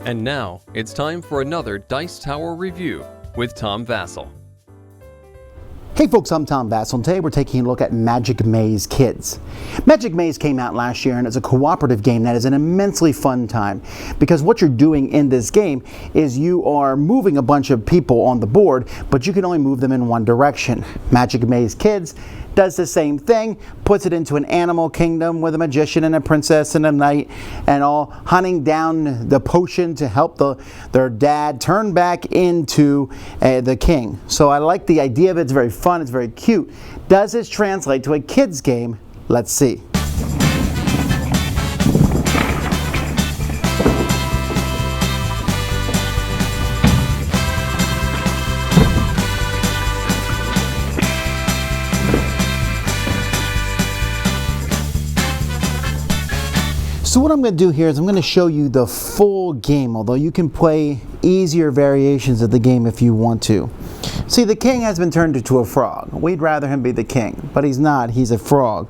And now, it's time for another Dice Tower review with Tom Vasel. Hey folks, I'm Tom Vasel, and today we're taking a look at Magic Maze Kids. Magic Maze came out last year, and it's a cooperative game that is an immensely fun time, because what you're doing in this game is you are moving a bunch of people on the board, but you can only move them in one direction. Magic Maze Kids does the same thing, puts it into an animal kingdom with a magician and a princess and a knight, and all hunting down the potion to help their dad turn back into the king. So I like the idea of it. It's very fun, it's very cute. Does this translate to a kids game? Let's see. So what I'm going to do here is I'm going to show you the full game, although you can play easier variations of the game if you want to. See, the king has been turned into a frog. We'd rather him be the king, but he's not. He's a frog.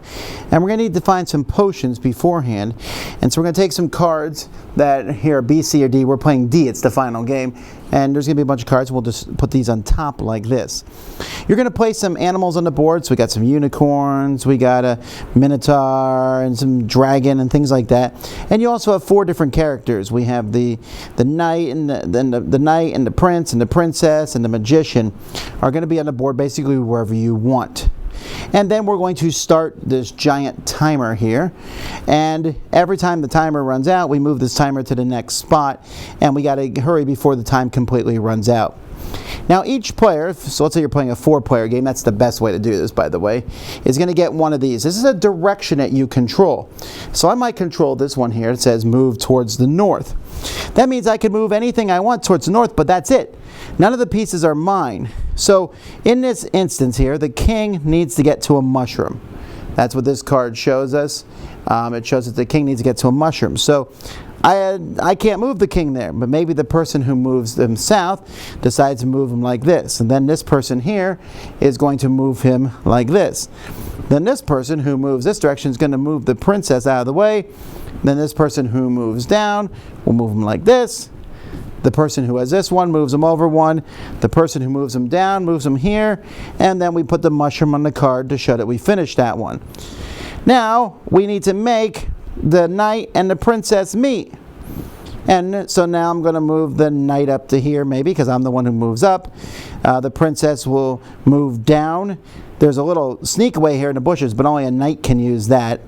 And we're going to need to find some potions beforehand. And so we're going to take some cards that here are B, C, or D. We're playing D. It's the final game. And there's going to be a bunch of cards. We'll just put these on top like this. You're going to place some animals on the board. So we got some unicorns, we got a minotaur, and some dragon, and things like that. And you also have 4 different characters. We have the knight, and the knight, and the prince, and the princess, and the magician are going to be on the board basically wherever you want. And then we're going to start this giant timer here, and every time the timer runs out, we move this timer to the next spot, and we got to hurry before the time completely runs out. Now each player, so let's say you're playing a 4-player game, that's the best way to do this, by the way, is going to get one of these. This is a direction that you control. So I might control this one here. It says move towards the north. That means I can move anything I want towards the north, but that's it. None of the pieces are mine. So in this instance here, the king needs to get to a mushroom. That's what this card shows us. It shows that the king needs to get to a mushroom. So I can't move the king there, but maybe the person who moves them south decides to move him like this. And then this person here is going to move him like this. Then this person who moves this direction is going to move the princess out of the way. Then this person who moves down will move him like this. The person who has this one moves them over one. The person who moves them down moves them here. And then we put the mushroom on the card to show that we finished that one. Now we need to make the knight and the princess meet. And so now I'm going to move the knight up to here maybe, because I'm the one who moves up. The princess will move down. There's a little sneak away here in the bushes, but only a knight can use that.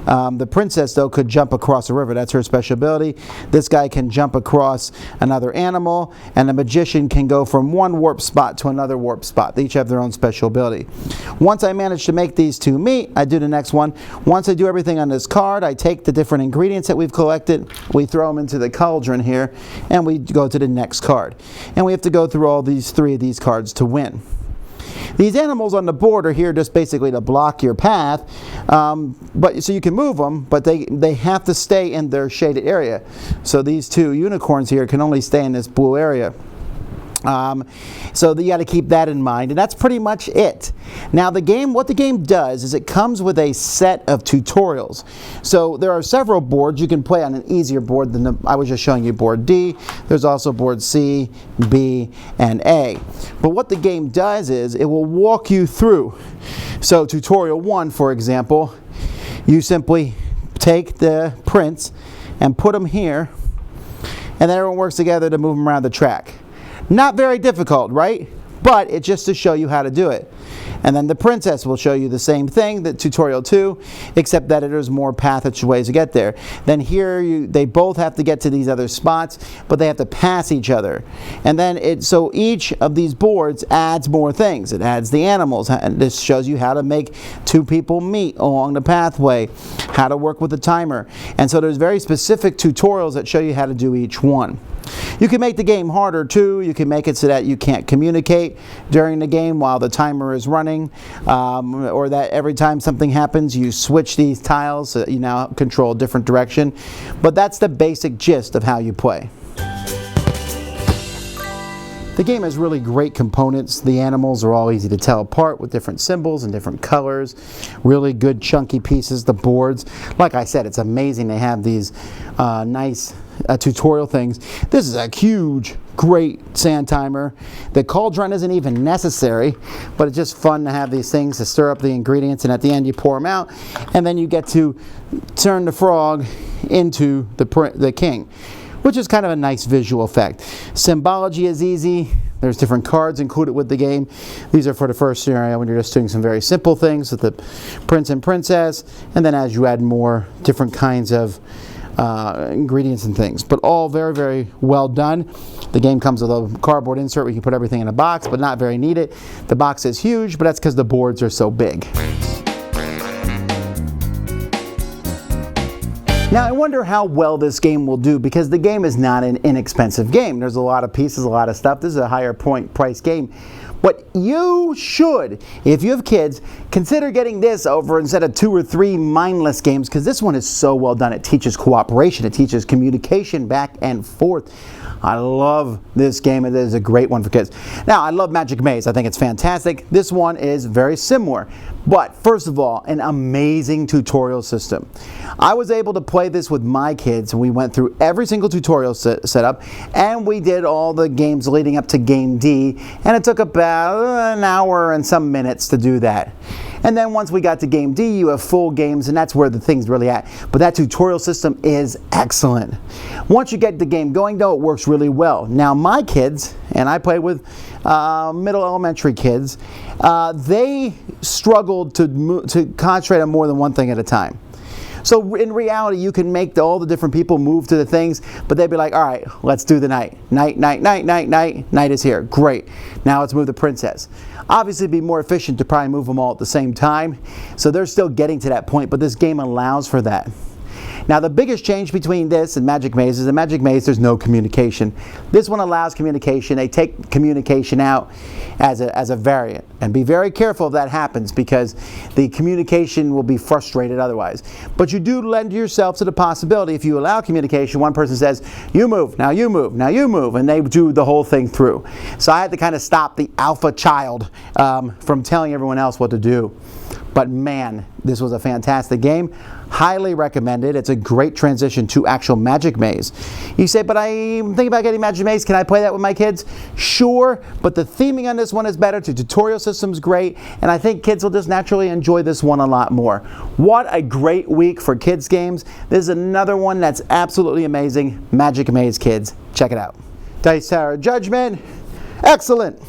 The princess, though, could jump across a river. That's her special ability. This guy can jump across another animal, and the magician can go from one warp spot to another warp spot. They each have their own special ability. Once I manage to make these 2 meet, I do the next one. Once I do everything on this card, I take the different ingredients that we've collected, we throw them into the cauldron here, and we go to the next card. And we have to go through all these 3 of these cards to win. These animals on the board are here just basically to block your path, but so you can move them, but they have to stay in their shaded area. So these 2 unicorns here can only stay in this blue area. So you got to keep that in mind, and that's pretty much it. Now what the game does is it comes with a set of tutorials. So there are several boards. You can play on an easier board than I was just showing you board D. There's also board C, B, and A. But what the game does is it will walk you through. So tutorial 1, for example, you simply take the prince and put him here, and then everyone works together to move him around the track. Not very difficult, right? But it's just to show you how to do it. And then the princess will show you the same thing, the tutorial 2, except that there's more paths ways to get there. Then here they both have to get to these other spots, but they have to pass each other. And then so each of these boards adds more things. It adds the animals, and this shows you how to make 2 people meet along the pathway, how to work with the timer. And so there's very specific tutorials that show you how to do each one. You can make the game harder too. You can make it so that you can't communicate during the game while the timer is running, or that every time something happens you switch these tiles so that you now control a different direction. But that's the basic gist of how you play. The game has really great components. The animals are all easy to tell apart with different symbols and different colors. Really good chunky pieces. The boards, like I said, it's amazing they have these nice tutorial things. This is a huge, great sand timer. The cauldron isn't even necessary, but it's just fun to have these things to stir up the ingredients, and at the end you pour them out, and then you get to turn the frog into the king, which is kind of a nice visual effect. Symbology is easy. There's different cards included with the game. These are for the first scenario when you're just doing some very simple things with the prince and princess, and then as you add more different kinds of ingredients and things. But all very, very well done. The game comes with a cardboard insert where you can put everything in a box, but not very needed. The box is huge, but that's because the boards are so big. Now I wonder how well this game will do, because the game is not an inexpensive game. There's a lot of pieces, a lot of stuff. This is a higher price game. But you should, if you have kids, consider getting this over instead of 2 or 3 mindless games, because this one is so well done. It teaches cooperation, it teaches communication back and forth. I love this game. It is a great one for kids. Now, I love Magic Maze. I think it's fantastic. This one is very similar. But first of all, an amazing tutorial system. I was able to play this with my kids, and we went through every single tutorial setup, and we did all the games leading up to Game D, and it took about an hour and some minutes to do that. And then once we got to Game D, you have full games, and that's where the thing's really at. But that tutorial system is excellent. Once you get the game going, though, it works really well. Now, my kids, and I play with middle elementary kids, they struggled to concentrate on more than one thing at a time. So in reality, you can make all the different people move to the things, but they'd be like, all right, let's do the knight. Knight, knight, knight, knight, knight. Knight is here. Great. Now let's move the princess. Obviously, it'd be more efficient to probably move them all at the same time. So they're still getting to that point, but this game allows for that. Now, the biggest change between this and Magic Maze is in Magic Maze, there's no communication. This one allows communication. They take communication out as a variant. And be very careful if that happens, because the communication will be frustrated otherwise. But you do lend yourself to the possibility, if you allow communication, one person says, you move, now you move, now you move, and they do the whole thing through. So I had to kind of stop the alpha child from telling everyone else what to do. But man, this was a fantastic game. Highly recommended. It's a great transition to actual Magic Maze. You say, but I'm thinking about getting Magic Maze. Can I play that with my kids? Sure, but the theming on this one is better. The tutorial system's great, and I think kids will just naturally enjoy this one a lot more. What a great week for kids games. This is another one that's absolutely amazing. Magic Maze, kids. Check it out. Dice Tower Judgment. Excellent.